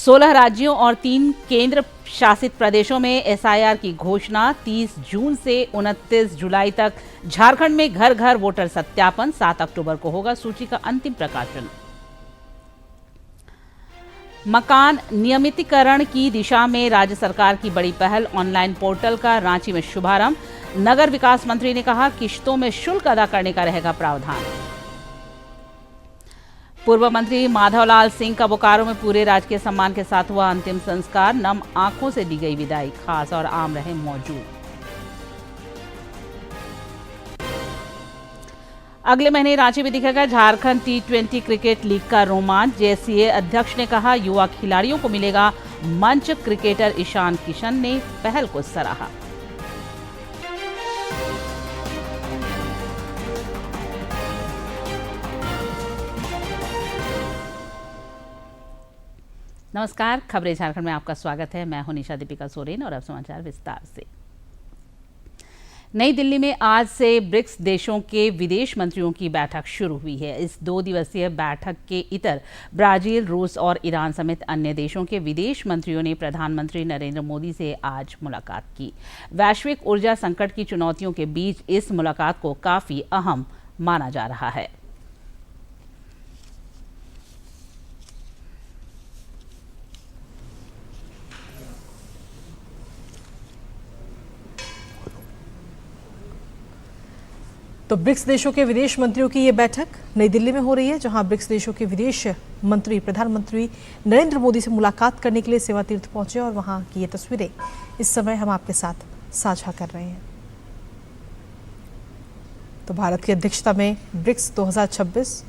16 राज्यों और 3 केंद्र शासित प्रदेशों में एसआईआर की घोषणा। 30 जून से 29 जुलाई तक झारखंड में घर घर वोटर सत्यापन। 7 अक्टूबर को होगा सूची का अंतिम प्रकाशन। मकान नियमितीकरण की दिशा में राज्य सरकार की बड़ी पहल। ऑनलाइन पोर्टल का रांची में शुभारंभ। नगर विकास मंत्री ने कहा, किश्तों में शुल्क अदा करने का रहेगा प्रावधान। पूर्व मंत्री माधवलाल सिंह का बोकारो में पूरे राजकीय सम्मान के साथ हुआ अंतिम संस्कार। नम आंखों से दी गई विदाई। खास और आम रहे मौजूद। अगले महीने रांची में दिखेगा झारखंड T20 क्रिकेट लीग का रोमांच। जेसीए अध्यक्ष ने कहा, युवा खिलाड़ियों को मिलेगा मंच। क्रिकेटर ईशान किशन ने पहल को सराहा। नमस्कार, खबरें झारखंड में आपका स्वागत है। मैं हूं निशा दीपिका सोरेन और अब समाचार विस्तार से। नई दिल्ली में आज से ब्रिक्स देशों के विदेश मंत्रियों की बैठक शुरू हुई है। इस 2 दिवसीय बैठक के इतर ब्राजील, रूस और ईरान समेत अन्य देशों के विदेश मंत्रियों ने प्रधानमंत्री नरेंद्र मोदी से आज मुलाकात की। वैश्विक ऊर्जा संकट की चुनौतियों के बीच इस मुलाकात को काफी अहम माना जा रहा है। तो ब्रिक्स देशों के विदेश मंत्रियों की ये बैठक नई दिल्ली में हो रही है, जहां ब्रिक्स देशों के विदेश मंत्री प्रधानमंत्री नरेंद्र मोदी से मुलाकात करने के लिए सेवा तीर्थ पहुंचे और वहां की ये तस्वीरें इस समय हम आपके साथ साझा कर रहे हैं। तो भारत की अध्यक्षता में ब्रिक्स 2026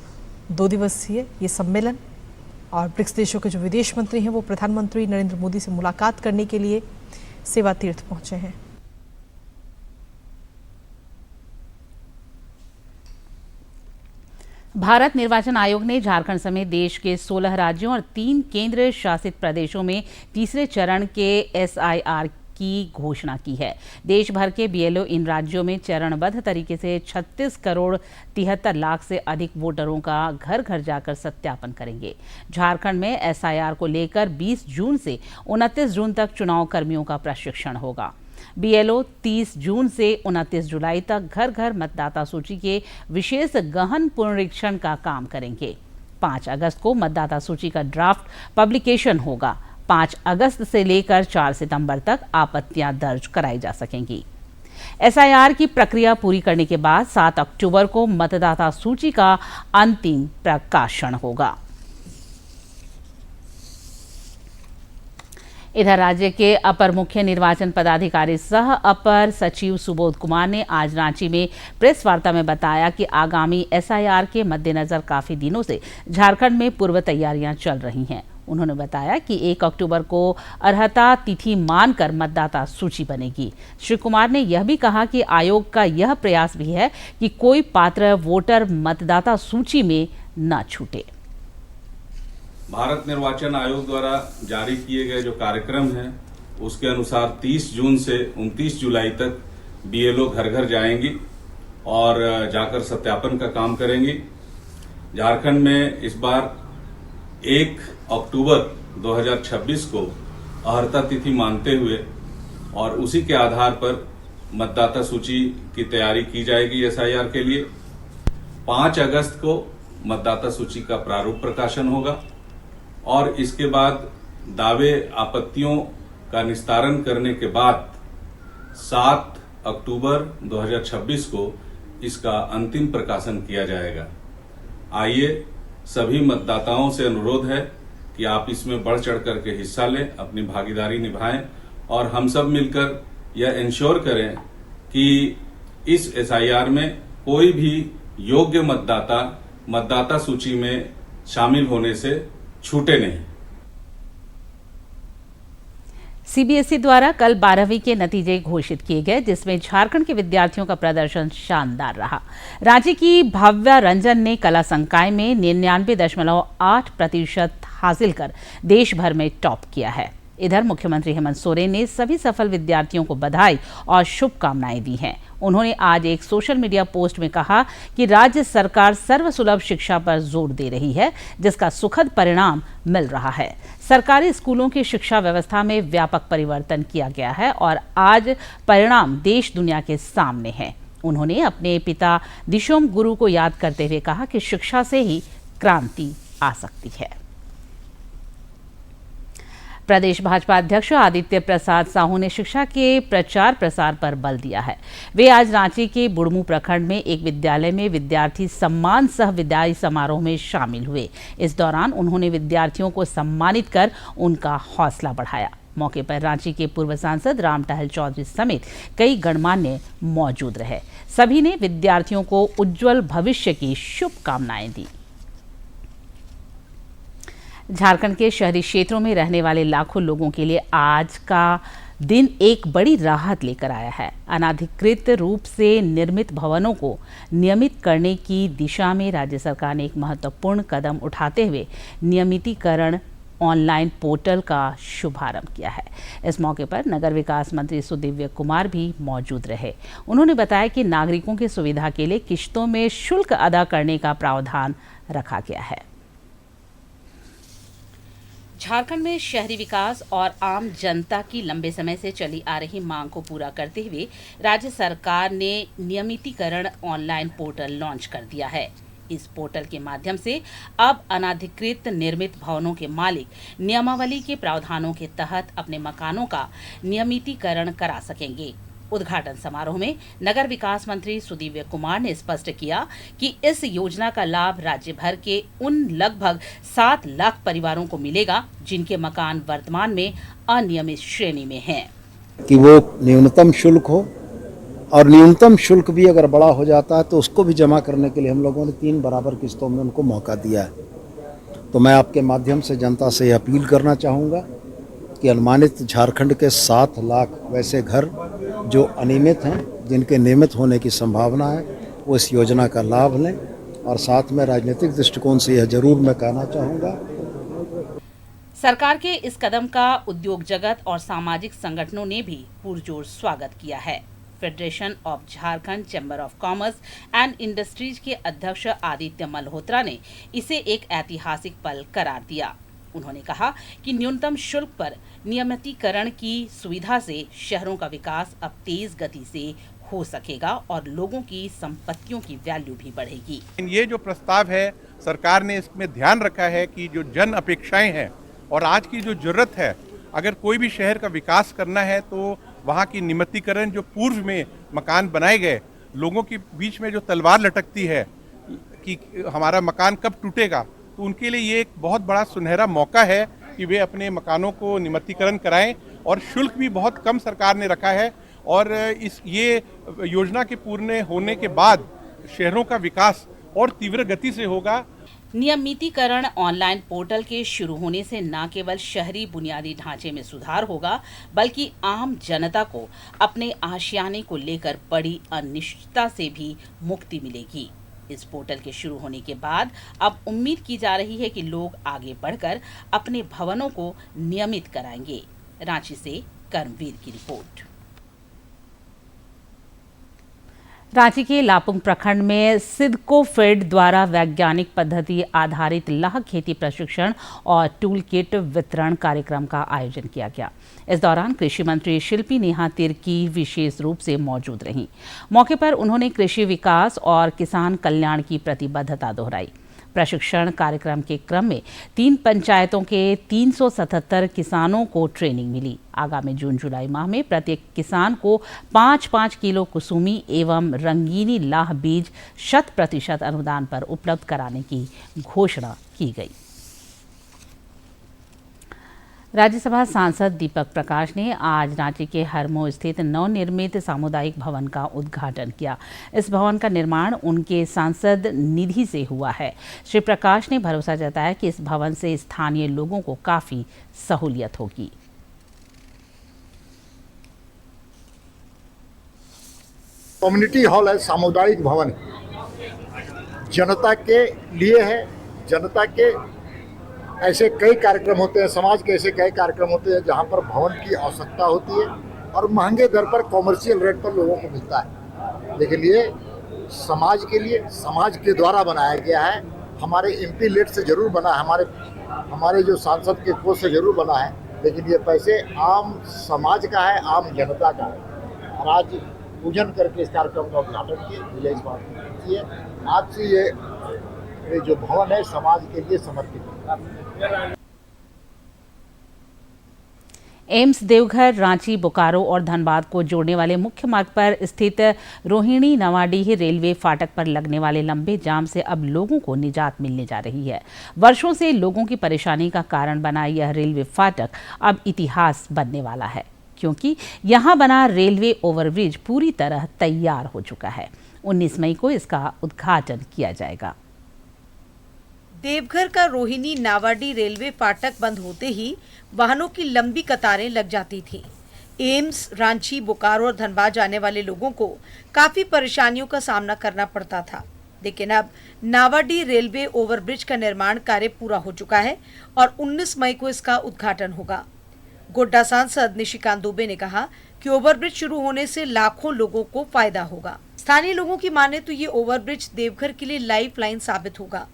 2 दिवसीय ये सम्मेलन और ब्रिक्स देशों के जो विदेश मंत्री हैं वो प्रधानमंत्री नरेंद्र मोदी से मुलाकात करने के लिए सेवा तीर्थ पहुंचे हैं। भारत निर्वाचन आयोग ने झारखंड समेत देश के 16 राज्यों और 3 केंद्र शासित प्रदेशों में तीसरे चरण के एसआईआर की घोषणा की है। देश भर के बीएलओ इन राज्यों में चरणबद्ध तरीके से 36 करोड़ 73 लाख से अधिक वोटरों का घर घर जाकर सत्यापन करेंगे। झारखंड में एसआईआर को लेकर 20 जून से 29 जून तक चुनाव कर्मियों का प्रशिक्षण होगा। बीएलओ 30 जून से 29 जुलाई तक घर घर मतदाता सूची के विशेष गहन पुनरीक्षण का काम करेंगे। 5 अगस्त को मतदाता सूची का ड्राफ्ट पब्लिकेशन होगा। 5 अगस्त से लेकर 4 सितंबर तक आपत्तियां दर्ज कराई जा सकेंगी। एसआईआर की प्रक्रिया पूरी करने के बाद 7 अक्टूबर को मतदाता सूची का अंतिम प्रकाशन होगा। इधर राज्य के अपर मुख्य निर्वाचन पदाधिकारी सह अपर सचिव सुबोध कुमार ने आज रांची में प्रेस वार्ता में बताया कि आगामी एसआईआर के मद्देनजर काफी दिनों से झारखंड में पूर्व तैयारियां चल रही हैं। उन्होंने बताया कि 1 अक्टूबर को अर्हता तिथि मानकर मतदाता सूची बनेगी। श्री कुमार ने यह भी कहा कि आयोग का यह प्रयास भी है कि कोई पात्र वोटर मतदाता सूची में न छूटे। भारत निर्वाचन आयोग द्वारा जारी किए गए जो कार्यक्रम हैं उसके अनुसार 30 जून से 29 जुलाई तक बीएलओ घर घर जाएंगी और जाकर सत्यापन का काम करेंगी। झारखंड में इस बार 1 अक्टूबर 2026 को अर्हता तिथि मानते हुए और उसी के आधार पर मतदाता सूची की तैयारी की जाएगी एसआईआर के लिए। 5 अगस्त को मतदाता सूची का प्रारूप प्रकाशन होगा और इसके बाद दावे आपत्तियों का निस्तारण करने के बाद 7 अक्टूबर 2026 को इसका अंतिम प्रकाशन किया जाएगा। आइए सभी मतदाताओं से अनुरोध है कि आप इसमें बढ़ चढ़ करके हिस्सा लें, अपनी भागीदारी निभाएं और हम सब मिलकर यह इंश्योर करें कि इस एसआईआर में कोई भी योग्य मतदाता सूची में शामिल होने से छूटे नहीं। सीबीएसई द्वारा कल 12वीं के नतीजे घोषित किए गए, जिसमें झारखंड के विद्यार्थियों का प्रदर्शन शानदार रहा। रांची की भव्या रंजन ने कला संकाय में 99.8% हासिल कर देश भर में टॉप किया है। इधर मुख्यमंत्री हेमंत सोरेन ने सभी सफल विद्यार्थियों को बधाई और शुभकामनाएं दी हैं। उन्होंने आज एक सोशल मीडिया पोस्ट में कहा कि राज्य सरकार सर्वसुलभ शिक्षा पर जोर दे रही है, जिसका सुखद परिणाम मिल रहा है। सरकारी स्कूलों की शिक्षा व्यवस्था में व्यापक परिवर्तन किया गया है और आज परिणाम देश दुनिया के सामने है। उन्होंने अपने पिता दिशोम गुरु को याद करते हुए कहा कि शिक्षा से ही क्रांति आ सकती है। प्रदेश भाजपा अध्यक्ष आदित्य प्रसाद साहू ने शिक्षा के प्रचार प्रसार पर बल दिया है। वे आज रांची के बुढ़मू प्रखंड में एक विद्यालय में विद्यार्थी सम्मान सह विदाई समारोह में शामिल हुए। इस दौरान उन्होंने विद्यार्थियों को सम्मानित कर उनका हौसला बढ़ाया। मौके पर रांची के पूर्व सांसद राम टहल चौधरी समेत कई गणमान्य मौजूद रहे। सभी ने विद्यार्थियों को उज्जवल भविष्य की शुभकामनाएं दी। झारखंड के शहरी क्षेत्रों में रहने वाले लाखों लोगों के लिए आज का दिन एक बड़ी राहत लेकर आया है। अनाधिकृत रूप से निर्मित भवनों को नियमित करने की दिशा में राज्य सरकार ने एक महत्वपूर्ण कदम उठाते हुए नियमितीकरण ऑनलाइन पोर्टल का शुभारंभ किया है। इस मौके पर नगर विकास मंत्री सुदिव्य कुमार भी मौजूद रहे। उन्होंने बताया कि नागरिकों की सुविधा के लिए किश्तों में शुल्क अदा करने का प्रावधान रखा गया है। झारखंड में शहरी विकास और आम जनता की लंबे समय से चली आ रही मांग को पूरा करते हुए राज्य सरकार ने नियमितीकरण ऑनलाइन पोर्टल लॉन्च कर दिया है। इस पोर्टल के माध्यम से अब अनाधिकृत निर्मित भवनों के मालिक नियमावली के प्रावधानों के तहत अपने मकानों का नियमितीकरण करा सकेंगे। उद्घाटन समारोह में नगर विकास मंत्री सुदिव्य कुमार ने स्पष्ट किया कि इस योजना का लाभ राज्य भर के उन लगभग 7 लाख परिवारों को मिलेगा जिनके मकान वर्तमान में अनियमित श्रेणी में हैं। कि वो न्यूनतम शुल्क हो और न्यूनतम शुल्क भी अगर बड़ा हो जाता है तो उसको भी जमा करने के लिए हम लोगों ने 3 बराबर किस्तों में उनको मौका दिया है। तो मैं आपके माध्यम से जनता से अपील करना चाहूँगा कि अनुमानित झारखंड के 7 लाख वैसे घर जो अनियमित हैं, जिनके नियमित होने की संभावना है, वो इस योजना का लाभ लें। और साथ में राजनीतिक दृष्टिकोण से यह जरूर मैं कहना चाहूँगा, सरकार के इस कदम का उद्योग जगत और सामाजिक संगठनों ने भी पुरजोर स्वागत किया है। Federation of Jharkhand chamber of commerce and industries के अध्यक्ष आदित्य मल्होत्रा ने इसे एक ऐतिहासिक पल करार दिया। उन्होंने कहा कि न्यूनतम शुल्क पर नियमितीकरण की सुविधा से शहरों का विकास अब तेज गति से हो सकेगा और लोगों की संपत्तियों की वैल्यू भी बढ़ेगी। ये जो प्रस्ताव है, सरकार ने इसमें ध्यान रखा है कि जो जन अपेक्षाएं हैं और आज की जो जरूरत है, अगर कोई भी शहर का विकास करना है तो वहाँ की नियमितीकरण, जो पूर्व में मकान बनाए गए, लोगों के बीच में जो तलवार लटकती है कि हमारा मकान कब टूटेगा, तो उनके लिए ये एक बहुत बड़ा सुनहरा मौका है कि वे अपने मकानों को नियमितीकरण कराएं। और शुल्क भी बहुत कम सरकार ने रखा है और ये योजना के पूर्ण होने के बाद शहरों का विकास और तीव्र गति से होगा। नियमितीकरण ऑनलाइन पोर्टल के शुरू होने से न केवल शहरी बुनियादी ढांचे में सुधार होगा, बल्कि आम जनता को अपने आशियाने को लेकर बड़ी अनिश्चितता से भी मुक्ति मिलेगी। इस पोर्टल के शुरू होने के बाद अब उम्मीद की जा रही है कि लोग आगे बढ़कर अपने भवनों को नियमित कराएंगे। रांची से कर्मवीर की रिपोर्ट। रांची के लापुंग प्रखंड में सिडको फेड द्वारा वैज्ञानिक पद्धति आधारित लाह खेती प्रशिक्षण और टूल किट वितरण कार्यक्रम का आयोजन किया गया। इस दौरान कृषि मंत्री शिल्पी नेहा तिर्की विशेष रूप से मौजूद रहीं। मौके पर उन्होंने कृषि विकास और किसान कल्याण की प्रतिबद्धता दोहराई। प्रशिक्षण कार्यक्रम के क्रम में 3 पंचायतों के 377 किसानों को ट्रेनिंग मिली। आगामी जून-जुलाई माह में प्रत्येक किसान को 5-5 किलो कुसुमी एवं रंगीनी लाह बीज 100% अनुदान पर उपलब्ध कराने की घोषणा की गई। राज्यसभा सांसद दीपक प्रकाश ने आज रांची के हरमो स्थित नवनिर्मित सामुदायिक भवन का उद्घाटन किया। इस भवन का निर्माण उनके सांसद निधि से हुआ है। श्री प्रकाश ने भरोसा जताया कि इस भवन से स्थानीय लोगों को काफी सहूलियत होगी। कम्युनिटी हॉल है, सामुदायिक भवन जनता के लिए है, जनता के ऐसे कई कार्यक्रम होते हैं, समाज के ऐसे कई कार्यक्रम होते हैं जहाँ पर भवन की आवश्यकता होती है और महंगे दर पर कॉमर्शियल रेट पर लोगों को मिलता है। लेकिन ये समाज के लिए, समाज के द्वारा बनाया गया है। हमारे एमपी लेट से जरूर बना है, हमारे जो सांसद के कोष से जरूर बना है, लेकिन ये पैसे आम समाज का है, आम जनता का है। और आज पूजन करके इस कार्यक्रम का उद्घाटन किए, मुझे इस बात की खुशी है। आज से ये जो भवन है समाज के लिए समर्पित है। एम्स देवघर, रांची, बोकारो और धनबाद को जोड़ने वाले मुख्य मार्ग पर स्थित रोहिणी नवाडीह रेलवे फाटक पर लगने वाले लंबे जाम से अब लोगों को निजात मिलने जा रही है। वर्षों से लोगों की परेशानी का कारण बना यह रेलवे फाटक अब इतिहास बनने वाला है, क्योंकि यहां बना रेलवे ओवरब्रिज पूरी तरह तैयार हो चुका है। 19 मई को इसका उद्घाटन किया जाएगा। देवघर का रोहिणी नावाडी रेलवे फाटक बंद होते ही वाहनों की लंबी कतारें लग जाती थीं। एम्स, रांची, बोकारो और धनबाद जाने वाले लोगों को काफी परेशानियों का सामना करना पड़ता था, लेकिन अब नावाडी रेलवे ओवरब्रिज का निर्माण कार्य पूरा हो चुका है और 19 मई को इसका उद्घाटन होगा। गोड्डा सांसद निशिकांत दुबे ने कहा कि ओवरब्रिज शुरू होने से लाखों लोगों को फायदा होगा। स्थानीय लोगों की माने तो ये ओवरब्रिज देवघर के लिए लाइफ लाइन साबित होगा।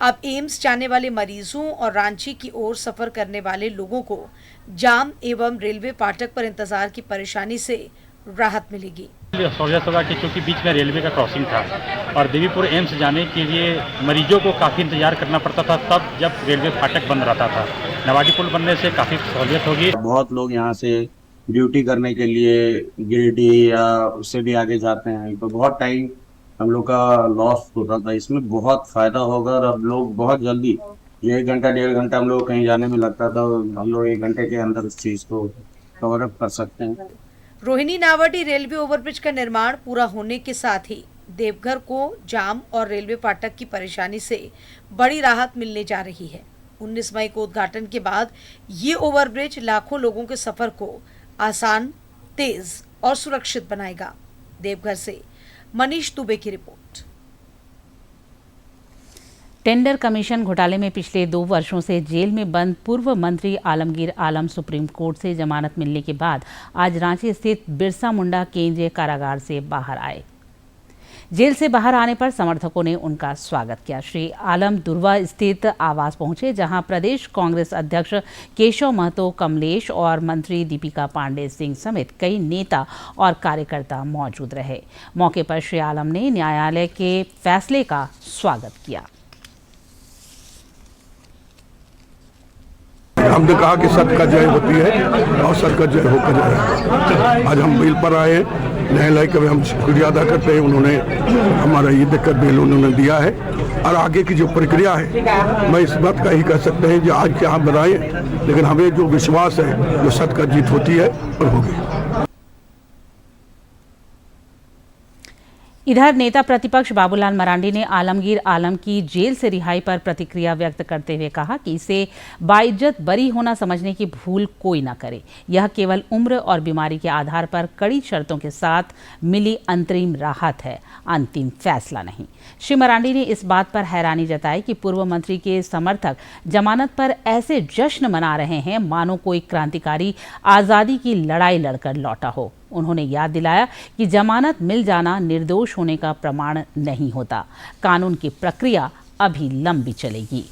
अब एम्स जाने वाले मरीजों और रांची की ओर सफर करने वाले लोगों को जाम एवं रेलवे फाटक पर इंतजार की परेशानी से राहत मिलेगी। सहूलियत होगा कि क्योंकि बीच में रेलवे का क्रॉसिंग था और देवीपुर एम्स जाने के लिए मरीजों को काफ़ी इंतजार करना पड़ता था, तब जब रेलवे फाटक बंद रहता था। नवाडी पुल बनने से काफ़ी सहूलियत होगी। बहुत लोग यहाँ से ड्यूटी करने के लिए गिरिडीह या उससे भी आगे जाते हैं, तो बहुत टाइम हम लोग का लॉस होता था। इसमें बहुत फायदा होगा और अब लोग बहुत जल्दी, जो 1 घंटा 1.5 घंटा हम लोग कहीं जाने में लगता था, हम लोग 1 घंटे के अंदर उस चीज़ को कवर अप कर सकते हैं। रोहिणी नावाडी रेलवे ओवरब्रिज का निर्माण पूरा होने के साथ ही देवघर को जाम और रेलवे फाटक की परेशानी से बड़ी राहत मिलने जा रही है। 19 मई को उद्घाटन के बाद ये ओवरब्रिज लाखों लोगों के सफर को आसान, तेज और सुरक्षित बनाएगा। देवघर से मनीष दुबे की रिपोर्ट। टेंडर कमीशन घोटाले में पिछले 2 वर्षों से जेल में बंद पूर्व मंत्री आलमगीर आलम सुप्रीम कोर्ट से जमानत मिलने के बाद आज रांची स्थित बिरसा मुंडा केंद्रीय कारागार से बाहर आए। जेल से बाहर आने पर समर्थकों ने उनका स्वागत किया। श्री आलम दुर्वा स्थित आवास पहुंचे, जहां प्रदेश कांग्रेस अध्यक्ष केशव महतो, कमलेश और मंत्री दीपिका पांडे सिंह समेत कई नेता और कार्यकर्ता मौजूद रहे। मौके पर श्री आलम ने न्यायालय के फैसले का स्वागत किया। हमने कहा कि सत्य का जय होती है और सत्य का जय होकर जाएगा। आज हम बेल पर आए, न्यायालय का भी हम शुक्रिया अदा करते हैं। उन्होंने हमारा ये दिक्कत बेल उन्होंने दिया है और आगे की जो प्रक्रिया है, मैं इस बात का ही कह सकते हैं कि आज क्या हम बनाए, लेकिन हमें जो विश्वास है जो सत्य का जीत होती है और होगी। इधर नेता प्रतिपक्ष बाबूलाल मरांडी ने आलमगीर आलम की जेल से रिहाई पर प्रतिक्रिया व्यक्त करते हुए कहा कि इसे बाइज्जत बरी होना समझने की भूल कोई ना करे। यह केवल उम्र और बीमारी के आधार पर कड़ी शर्तों के साथ मिली अंतरिम राहत है, अंतिम फैसला नहीं। श्री मरांडी ने इस बात पर हैरानी जताई कि पूर्व मंत्री के समर्थक जमानत पर ऐसे जश्न मना रहे हैं मानो कोई क्रांतिकारी आज़ादी की लड़ाई लड़कर लौटा हो। उन्होंने याद दिलाया कि जमानत मिल जाना निर्दोष होने का प्रमाण नहीं होता। कानून की प्रक्रिया अभी लंबी चलेगी।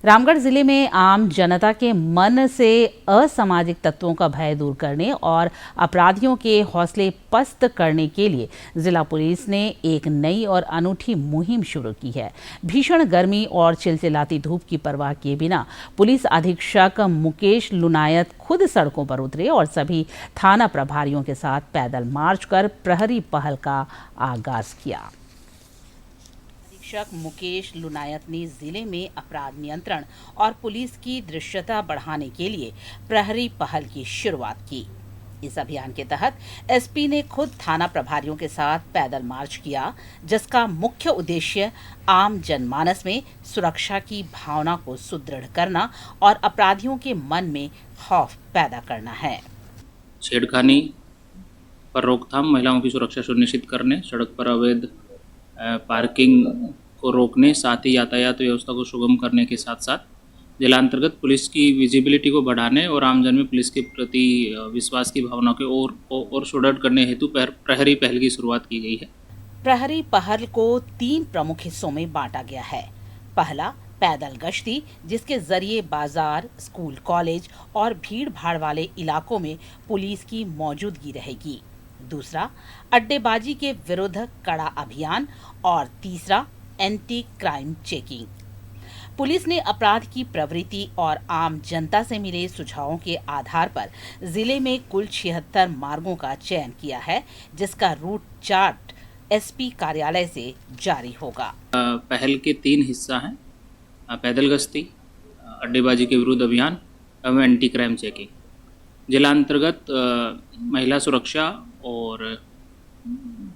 रामगढ़ जिले में आम जनता के मन से असामाजिक तत्वों का भय दूर करने और अपराधियों के हौसले पस्त करने के लिए जिला पुलिस ने एक नई और अनूठी मुहिम शुरू की है। भीषण गर्मी और चिलचिलाती धूप की परवाह किए बिना पुलिस अधीक्षक मुकेश लुनायत खुद सड़कों पर उतरे और सभी थाना प्रभारियों के साथ पैदल मार्च कर प्रहरी पहल का आगाज किया। अधीक्षक मुकेश लुनायत ने जिले में अपराध नियंत्रण और पुलिस की दृश्यता बढ़ाने के लिए प्रहरी पहल की शुरुआत की। इस अभियान के तहत एसपी ने खुद थाना प्रभारियों के साथ पैदल मार्च किया, जिसका मुख्य उद्देश्य आम जनमानस में सुरक्षा की भावना को सुदृढ़ करना और अपराधियों के मन में खौफ पैदा करना है। छेड़खानी पर रोकथाम, महिलाओं की सुरक्षा सुनिश्चित करने, सड़क पर अवैध पार्किंग को रोकने, साथ ही यातायात व्यवस्था को सुगम करने के साथ साथ जिलांतर्गत पुलिस की विजिबिलिटी को बढ़ाने और आमजन में पुलिस के प्रति विश्वास की भावना को और सुदृढ़ करने हेतु प्रहरी पहल की शुरुआत की गई है। प्रहरी पहल को 3 प्रमुख हिस्सों में बांटा गया है। पहला, पैदल गश्ती, जिसके जरिए बाजार, स्कूल, कॉलेज और भीड़ भाड़ वाले इलाकों में पुलिस की मौजूदगी रहेगी। दूसरा, अड्डेबाजी के विरुद्ध कड़ा अभियान और तीसरा, एंटी क्राइम चेकिंग। पुलिस ने अपराध की प्रवृत्ति और आम जनता से मिले सुझावों के आधार पर जिले में कुल 76 मार्गों का चयन किया है, जिसका रूट चार्ट एसपी कार्यालय से जारी होगा। पहल के 3 हिस्सा हैं: पैदल गश्ती, अड्डेबाजी के विरुद्ध अभियान एवं एंटी क्राइम चेकिंग। जिलांतर्गत महिला सुरक्षा और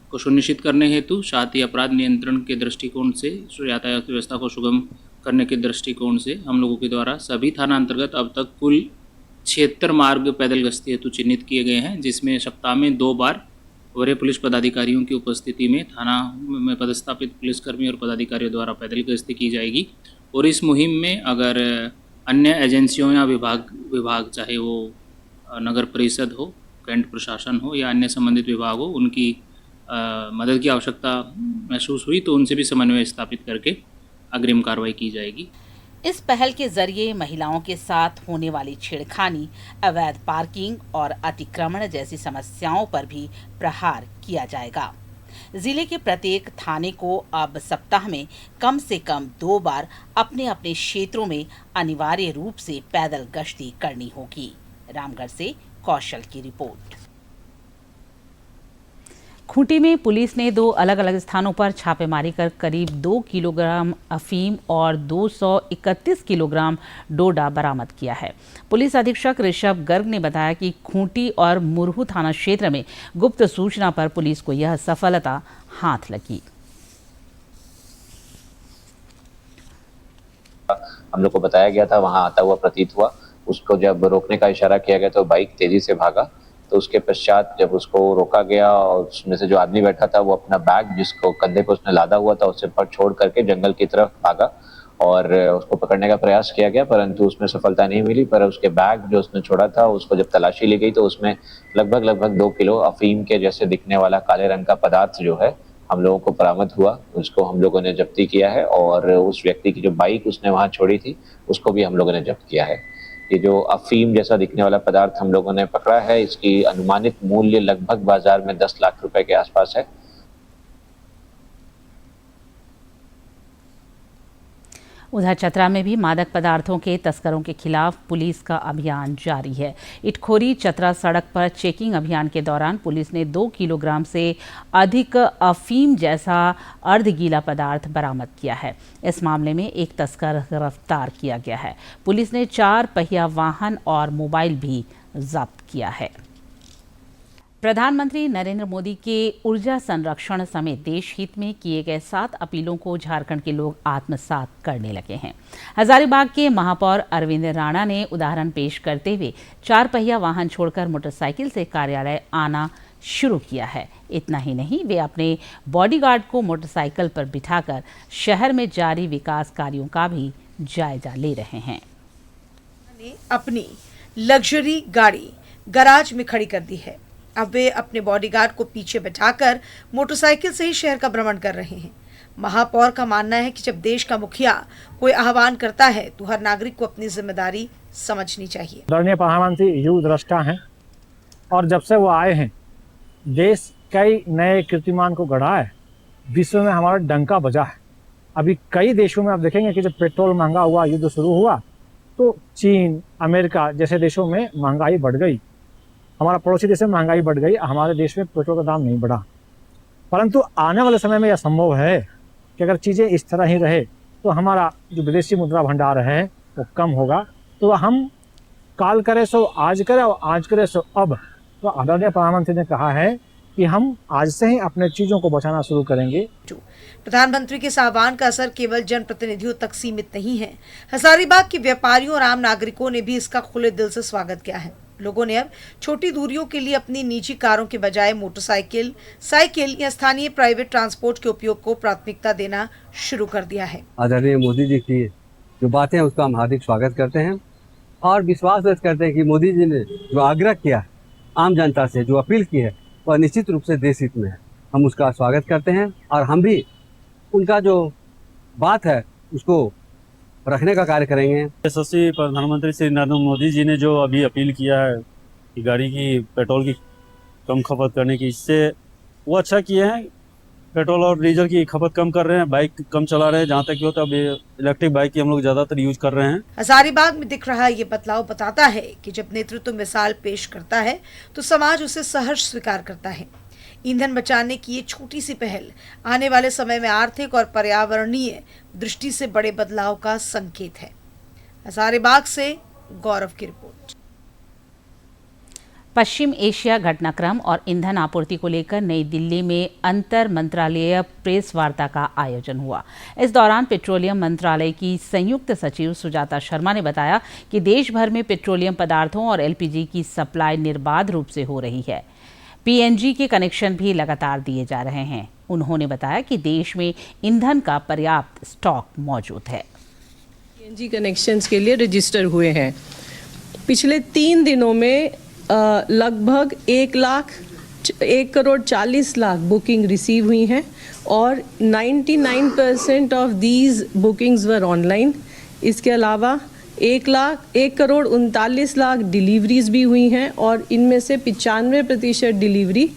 को सुनिश्चित करने हेतु, साथ ही अपराध नियंत्रण के दृष्टिकोण से, यातायात व्यवस्था को सुगम करने के दृष्टिकोण से हम लोगों के द्वारा सभी थाना अंतर्गत अब तक कुल 76 मार्ग पैदल गश्ती हेतु चिन्हित किए गए हैं, जिसमें सप्ताह में 2 बार वरीय पुलिस पदाधिकारियों की उपस्थिति में थाना में पदस्थापित पुलिसकर्मी और पदाधिकारियों द्वारा पैदल गश्ती की जाएगी। और इस मुहिम में अगर अन्य एजेंसियों या विभाग चाहे वो नगर परिषद हो, कैंट प्रशासन हो या अन्य संबंधित विभाग हो, उनकी मदद की आवश्यकता महसूस हुई तो उनसे भी समन्वय स्थापित करके अग्रिम कार्रवाई की जाएगी। इस पहल के जरिए महिलाओं के साथ होने वाली छेड़खानी, अवैध पार्किंग और अतिक्रमण जैसी समस्याओं पर भी प्रहार किया जाएगा। जिले के प्रत्येक थाने को अब सप्ताह में कम से कम 2 बार अपने अपने क्षेत्रों में अनिवार्य रूप से पैदल गश्ती करनी होगी। रामगढ़ से कौशल की रिपोर्ट। खूंटी में पुलिस ने 2 अलग अलग स्थानों पर छापेमारी कर करीब 2 किलोग्राम अफीम और 231 किलोग्राम डोडा बरामद किया है। पुलिस अधीक्षक ऋषभ गर्ग ने बताया कि खूंटी और मुरहू थाना क्षेत्र में गुप्त सूचना पर पुलिस को यह सफलता हाथ लगी। हम लोग को बताया गया था, वहां आता हुआ प्रतीत हुआ। उसको जब रोकने का इशारा किया गया तो बाइक तेजी से भागा। तो उसके पश्चात जब उसको रोका गया और उसमें से जो आदमी बैठा था वो अपना बैग, जिसको कंधे पर उसने लादा हुआ था, उससे पर छोड़ करके जंगल की तरफ भागा और उसको पकड़ने का प्रयास किया गया, परंतु उसमें सफलता नहीं मिली। पर उसके बैग जो उसने छोड़ा था, उसको जब तलाशी ली गई तो उसमें लगभग 2 किलो अफीम के जैसे दिखने वाला काले रंग का पदार्थ जो है हम लोगों को बरामद हुआ। उसको हम लोगों ने जब्ती किया है और उस व्यक्ति की जो बाइक उसने वहां छोड़ी थी उसको भी हम लोगों ने जब्त किया है। ये जो अफीम जैसा दिखने वाला पदार्थ हम लोगों ने पकड़ा है, इसकी अनुमानित मूल्य लगभग बाजार में 10 लाख रुपए के आसपास है। उधर चतरा में भी मादक पदार्थों के तस्करों के खिलाफ पुलिस का अभियान जारी है। इटखोरी चतरा सड़क पर चेकिंग अभियान के दौरान पुलिस ने 2 किलोग्राम से अधिक अफीम जैसा अर्धगीला पदार्थ बरामद किया है। इस मामले में एक तस्कर गिरफ्तार किया गया है। पुलिस ने 4 पहिया वाहन और मोबाइल भी जब्त किया है। प्रधानमंत्री नरेंद्र मोदी के ऊर्जा संरक्षण समेत देश हित में किए गए 7 अपीलों को झारखंड के लोग आत्मसात करने लगे हैं। हजारीबाग के महापौर अरविंद राणा ने उदाहरण पेश करते हुए 4 पहिया वाहन छोड़कर मोटरसाइकिल से कार्यालय आना शुरू किया है। इतना ही नहीं, वे अपने बॉडीगार्ड को मोटरसाइकिल पर बिठाकर शहर में जारी विकास कार्यों का भी जायजा ले रहे हैं। अपनी लग्जरी गाड़ी गैराज में खड़ी कर दी है। अब वे अपने बॉडीगार्ड को पीछे बैठाकर मोटरसाइकिल से ही शहर का भ्रमण कर रहे हैं। महापौर का मानना है कि जब देश का मुखिया कोई आह्वान करता है तो हर नागरिक को अपनी जिम्मेदारी समझनी चाहिए। आदरणीय प्रधानमंत्री युग द्रष्टा हैं और जब से वो आए हैं देश कई नए कीर्तिमान को गढ़ा है। विश्व में हमारा डंका बजा है। अभी कई देशों में आप देखेंगे कि जब पेट्रोल महंगा हुआ, युद्ध शुरू हुआ, तो चीन, अमेरिका जैसे देशों में महंगाई बढ़ गई। हमारा पड़ोसी देश में महंगाई बढ़ गई, हमारे देश में पेट्रोल का दाम नहीं बढ़ा। परंतु आने वाले समय में यह संभव है कि अगर चीज़ें इस तरह ही रहे तो हमारा जो विदेशी मुद्रा भंडार है वो कम होगा। तो हम काल करे सो आज करे और आज करे सो अब। तो आदरणीय प्रधानमंत्री ने कहा है कि हम आज से ही अपने चीज़ों को बचाना शुरू करेंगे। प्रधानमंत्री के इस आह्वान का असर केवल जनप्रतिनिधियों तक सीमित नहीं है। हजारीबाग के व्यापारियों और आम नागरिकों ने भी इसका खुले दिल से स्वागत किया है। लोगों ने अब छोटी दूरियों के लिए अपनी निजी कारों के बजाय मोटरसाइकिल, साइकिल या स्थानीय प्राइवेट ट्रांसपोर्ट के उपयोग को प्राथमिकता देना शुरू कर दिया है। आदरणीय मोदी जी की जो बातें हैं उसका हम हार्दिक स्वागत करते हैं और विश्वास व्यक्त करते हैं कि मोदी जी ने जो आग्रह किया आम जनता से, जो अपील की है, वह निश्चित रूप से देश हित में है। हम उसका स्वागत करते हैं और हम भी उनका जो बात है उसको रखने का कार्य करेंगे। यशस्वी प्रधानमंत्री श्री नरेंद्र मोदी जी ने जो अभी अपील किया है कि गाड़ी की पेट्रोल की कम खपत करने की, इससे वो अच्छा किए हैं। पेट्रोल और डीजल की खपत कम कर रहे हैं, बाइक कम चला रहे हैं, जहाँ तक कि होता है अभी इलेक्ट्रिक बाइक की हम लोग ज़्यादातर यूज कर रहे हैं। हजारीबाग में दिख रहा ये बदलाव बताता है कि जब नेतृत्व मिसाल पेश करता है तो समाज उसे सहर्ष स्वीकार करता है। ईंधन बचाने की ये छोटी सी पहल आने वाले समय में आर्थिक और पर्यावरणीय दृष्टि से बड़े बदलाव का संकेत है। हजारीबाग से गौरव की रिपोर्ट। पश्चिम एशिया घटनाक्रम और ईंधन आपूर्ति को लेकर नई दिल्ली में अंतर मंत्रालयीय प्रेस वार्ता का आयोजन हुआ। इस दौरान पेट्रोलियम मंत्रालय की संयुक्त सचिव सुजाता शर्मा ने बताया कि देश भर में पेट्रोलियम पदार्थों और एलपीजी की सप्लाई निर्बाध रूप से हो रही है। पीएनजी के कनेक्शन भी लगातार दिए जा रहे हैं। उन्होंने बताया कि देश में ईंधन का पर्याप्त स्टॉक मौजूद है। पीएनजी कनेक्शंस के लिए रजिस्टर हुए हैं। पिछले 3 दिनों में लगभग 1,40,00,000 बुकिंग रिसीव हुई हैं और 99% of these bookings were online. इसके अलावा 1,39,00,000 डिलीवरीज भी हुई हैं और इनमें से 95% डिलीवरी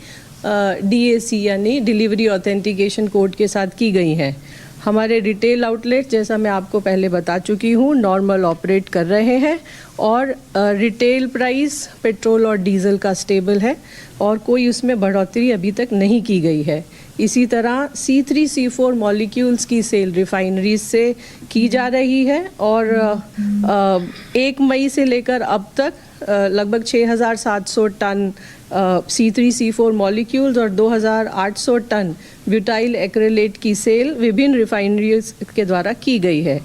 DAC यानी डिलीवरी ऑथेंटिकेशन कोड के साथ की गई हैं। हमारे रिटेल आउटलेट, जैसा मैं आपको पहले बता चुकी हूँ, नॉर्मल ऑपरेट कर रहे हैं और रिटेल प्राइस पेट्रोल और डीजल का स्टेबल है और कोई उसमें बढ़ोतरी अभी तक नहीं की गई है। इसी तरह C3 C4 मॉलिक्यूल्स की सेल रिफाइनरीज से की जा रही है और 1 मई से लेकर अब तक लगभग 6,700 टन C3 C4 मॉलिक्यूल्स और 2,800 टन ब्यूटाइल एक्रिलेट की सेल विभिन्न रिफाइनरीज के द्वारा की गई है।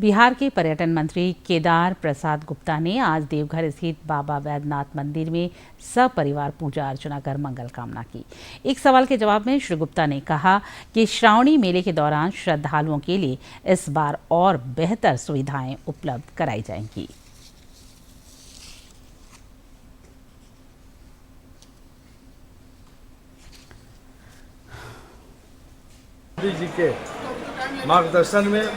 बिहार के पर्यटन मंत्री केदार प्रसाद गुप्ता ने आज देवघर स्थित बाबा वैद्यनाथ मंदिर में सपरिवार पूजा अर्चना कर मंगल कामना की। एक सवाल के जवाब में श्री गुप्ता ने कहा कि श्रावणी मेले के दौरान श्रद्धालुओं के लिए इस बार और बेहतर सुविधाएं उपलब्ध कराई जाएंगी। मोदी जी के मार्गदर्शन में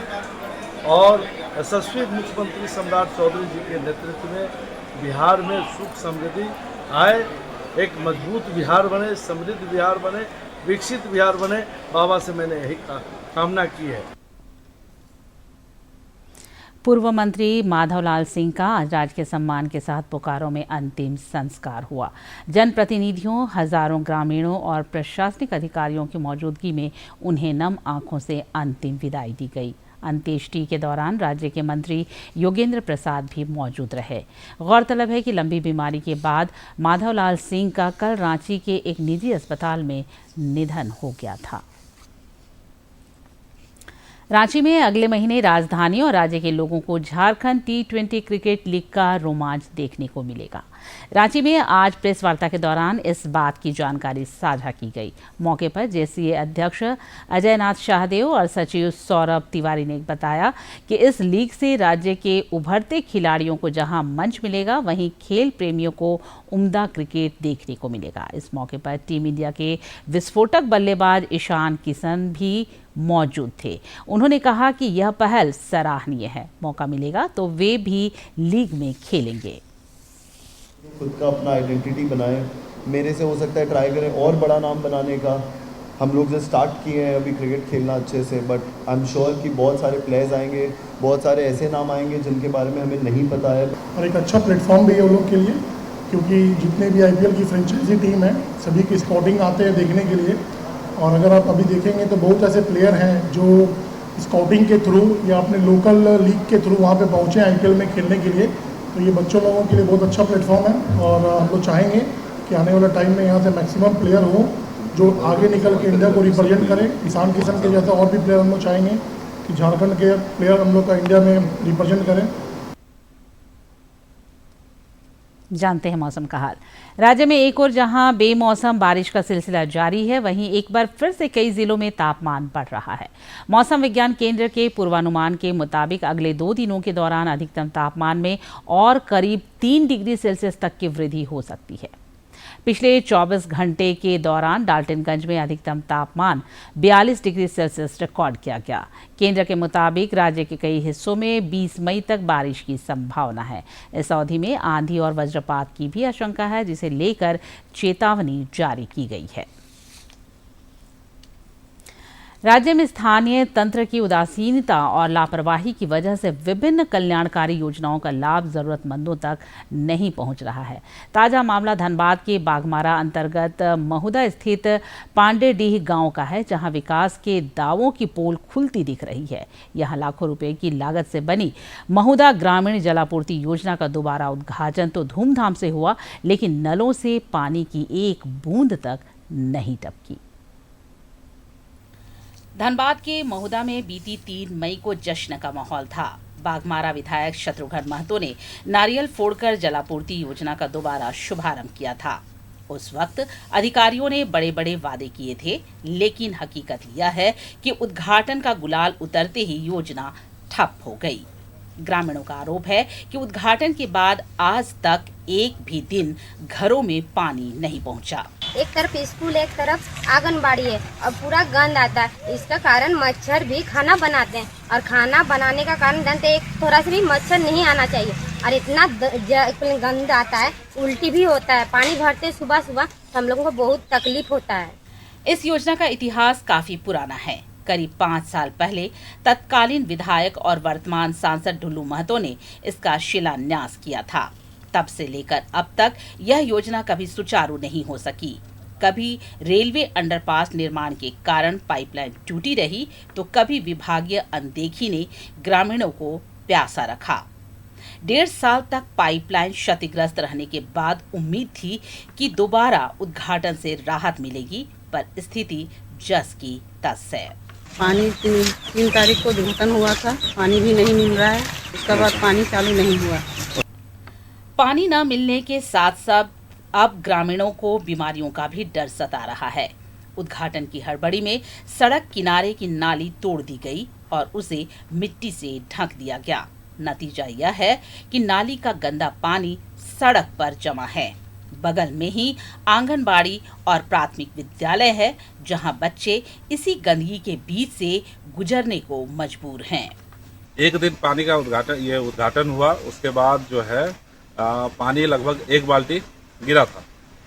और यशस्वी मुख्यमंत्री सम्राट चौधरी जी के नेतृत्व में बिहार में सुख समृद्धि आए, एक मजबूत बिहार बने, समृद्ध बिहार बने, विकसित बिहार बने। बाबा से मैंने यही कामना की है। पूर्व मंत्री माधवलाल सिंह का आज राजकीय सम्मान के साथ बोकारो में अंतिम संस्कार हुआ। जनप्रतिनिधियों, हजारों ग्रामीणों और प्रशासनिक अधिकारियों की मौजूदगी में उन्हें नम आंखों से अंतिम विदाई दी गई। अंत्येष्टि के दौरान राज्य के मंत्री योगेंद्र प्रसाद भी मौजूद रहे। गौरतलब है कि लंबी बीमारी के बाद माधवलाल सिंह का कल रांची के एक निजी अस्पताल में निधन हो गया था। रांची में अगले महीने राजधानी और राज्य के लोगों को झारखंड T20 क्रिकेट लीग का रोमांच देखने को मिलेगा। रांची में आज प्रेस वार्ता के दौरान इस बात की जानकारी साझा की गई। मौके पर JCA अध्यक्ष अजय नाथ शाहदेव और सचिव सौरभ तिवारी ने बताया कि इस लीग से राज्य के उभरते खिलाड़ियों को जहां मंच मिलेगा, वहीं खेल प्रेमियों को उम्दा क्रिकेट देखने को मिलेगा। इस मौके पर टीम इंडिया के विस्फोटक बल्लेबाज ईशान किशन भी मौजूद थे। उन्होंने कहा कि यह पहल सराहनीय है, मौका मिलेगा तो वे भी लीग में खेलेंगे। खुद का अपना आइडेंटिटी बनाएं, मेरे से हो सकता है ट्राई करें और बड़ा नाम बनाने का। हम लोग जो स्टार्ट किए हैं अभी क्रिकेट खेलना अच्छे से, बट आई एम श्योर कि बहुत सारे प्लेयर्स आएंगे, बहुत सारे ऐसे नाम आएंगे जिनके बारे में हमें नहीं पता है। और एक अच्छा प्लेटफॉर्म भी है उन लोग के लिए, क्योंकि जितने भी IPL की फ्रेंचाइजी टीम है सभी की स्काउटिंग आते हैं देखने के लिए। और अगर आप अभी देखेंगे तो बहुत ऐसे प्लेयर हैं जो स्काउटिंग के थ्रू या अपने लोकल लीग के थ्रू वहाँ पे पहुँचे IPL में खेलने के लिए। तो ये बच्चों लोगों के लिए बहुत अच्छा प्लेटफॉर्म है और हम लोग चाहेंगे कि आने वाले टाइम में यहाँ से मैक्सिमम प्लेयर हो जो आगे निकल के इंडिया को रिप्रेजेंट करें। ईशान किशन के जैसा और भी प्लेयर हम लोग चाहेंगे कि झारखंड के प्लेयर हम लोग का इंडिया में रिप्रेजेंट करें। जानते हैं मौसम का हाल। राज्य में एक और जहां बेमौसम बारिश का सिलसिला जारी है, वहीं एक बार फिर से कई जिलों में तापमान बढ़ रहा है। मौसम विज्ञान केंद्र के पूर्वानुमान के मुताबिक अगले 2 दिनों के दौरान अधिकतम तापमान में और करीब 3 डिग्री सेल्सियस तक की वृद्धि हो सकती है। पिछले 24 घंटे के दौरान डाल्टनगंज में अधिकतम तापमान 42 डिग्री सेल्सियस रिकॉर्ड किया गया। केंद्र के मुताबिक राज्य के कई हिस्सों में 20 मई तक बारिश की संभावना है। इस अवधि में आंधी और वज्रपात की भी आशंका है, जिसे लेकर चेतावनी जारी की गई है। राज्य में स्थानीय तंत्र की उदासीनता और लापरवाही की वजह से विभिन्न कल्याणकारी योजनाओं का लाभ जरूरतमंदों तक नहीं पहुंच रहा है। ताजा मामला धनबाद के बाघमारा अंतर्गत महुदा स्थित पांडेडीह गांव का है, जहां विकास के दावों की पोल खुलती दिख रही है। यहां लाखों रुपए की लागत से बनी महुदा ग्रामीण जलापूर्ति योजना का दोबारा उद्घाटन तो धूमधाम से हुआ, लेकिन नलों से पानी की एक बूंद तक नहीं टपकी। धनबाद के महुदा में बीती 3 मई को जश्न का माहौल था। बाघमारा विधायक शत्रुघ्न महतो ने नारियल फोड़कर जलापूर्ति योजना का दोबारा शुभारंभ किया था। उस वक्त अधिकारियों ने बड़े बड़े वादे किए थे, लेकिन हकीकत यह है कि उद्घाटन का गुलाल उतरते ही योजना ठप हो गई। ग्रामीणों का आरोप है कि उद्घाटन के बाद आज तक एक भी दिन घरों में पानी नहीं पहुंचा। एक तरफ स्कूल, एक तरफ आंगनबाड़ी है और पूरा गंद आता है। इसका कारण मच्छर भी खाना बनाते हैं और खाना बनाने का कारण जानते एक थोड़ा सा भी मच्छर नहीं आना चाहिए और इतना गंद आता है, उल्टी भी होता है। पानी भरते सुबह सुबह हम लोगों को बहुत तकलीफ होता है। इस योजना का इतिहास काफी पुराना है। करीब 5 साल पहले तत्कालीन विधायक और वर्तमान सांसद ढुल्लू महतो ने इसका शिलान्यास किया था। तब से लेकर अब तक यह योजना कभी सुचारू नहीं हो सकी। कभी रेलवे अंडरपास निर्माण के कारण पाइपलाइन टूटी रही, तो कभी विभागीय अनदेखी ने ग्रामीणों को प्यासा रखा। 1.5 साल तक पाइपलाइन क्षतिग्रस्त रहने के बाद उम्मीद थी कि दोबारा उद्घाटन से राहत मिलेगी, पर स्थिति जस की तस है। पानी 3 तारीख को उद्घाटन हुआ था, पानी भी नहीं मिल रहा है। उसके बाद पानी चालू नहीं हुआ। पानी न मिलने के साथ साथ अब ग्रामीणों को बीमारियों का भी डर सता रहा है। उद्घाटन की हड़बड़ी में सड़क किनारे की नाली तोड़ दी गई और उसे मिट्टी से ढक दिया गया। नतीजा यह है कि नाली का गंदा पानी सड़क पर जमा है। बगल में ही आंगनबाड़ी और प्राथमिक विद्यालय है, जहां बच्चे इसी गंदगी के बीच से गुजरने को मजबूर हैं। एक दिन पानी का उद्घाटन हुआ, उसके बाद जो है पानी लगभग 1 बाल्टी गिरा था।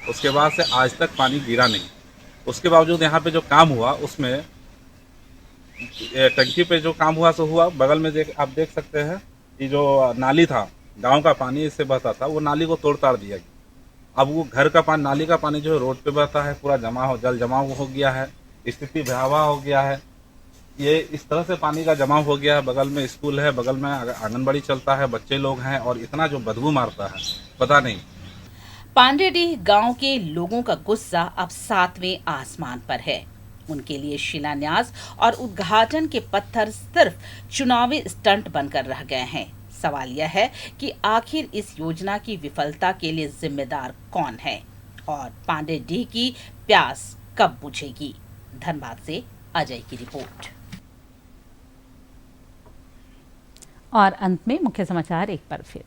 उसके बाद से आज तक पानी गिरा नहीं। उसके बावजूद यहाँ पे जो काम हुआ, उसमें टंकी पे जो काम हुआ सो हुआ। बगल में आप देख सकते हैं कि जो नाली था, गांव का पानी इससे बहता था, वो नाली को तोड़ ताड़ दिया गया। अब वो घर का पानी, नाली का पानी जो है रोड पे बहता है, पूरा जल जमाव हो गया है। स्थिति भयावह हो गया है। ये इस तरह से पानी का जमाव हो गया है। बगल में स्कूल है, बगल में आंगनबाड़ी चलता है, बच्चे लोग हैं और इतना जो बदबू मारता है पता नहीं। पांडेडीह गांव के लोगों का गुस्सा अब 7वें आसमान पर है। उनके लिए शिलान्यास और उद्घाटन के पत्थर सिर्फ चुनावी स्टंट बनकर रह गए हैं। सवाल यह है कि आखिर इस योजना की विफलता के लिए जिम्मेदार कौन है और पांडेडीह की प्यास कब बुझेगी। धनबाद से अजय की रिपोर्ट। और अंत में मुख्य समाचार एक बार फिर।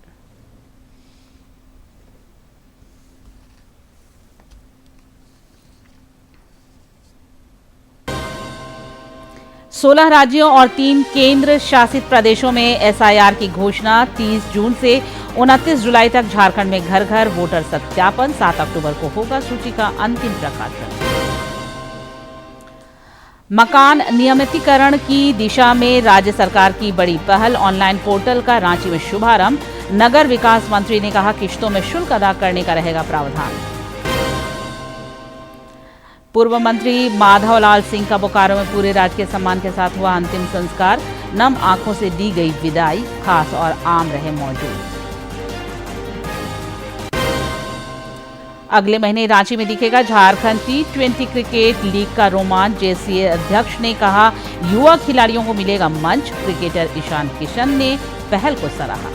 सोलह राज्यों और 3 केंद्र शासित प्रदेशों में SIR की घोषणा। 30 जून से 29 जुलाई तक झारखंड में घर घर वोटर सत्यापन। 7 अक्टूबर को होगा सूची का अंतिम प्रकाशन। मकान नियमितीकरण की दिशा में राज्य सरकार की बड़ी पहल। ऑनलाइन पोर्टल का रांची में शुभारंभ। नगर विकास मंत्री ने कहा किश्तों में शुल्क अदा करने का रहेगा प्रावधान। पूर्व मंत्री माधवलाल सिंह का बोकारो में पूरे राजकीय सम्मान के साथ हुआ अंतिम संस्कार। नम आंखों से दी गई विदाई। खास और आम रहे मौजूद। अगले महीने रांची में दिखेगा झारखंड T20 क्रिकेट लीग का रोमांच। JCA अध्यक्ष ने कहा युवा खिलाड़ियों को मिलेगा मंच। क्रिकेटर ईशान किशन ने पहल को सराहा।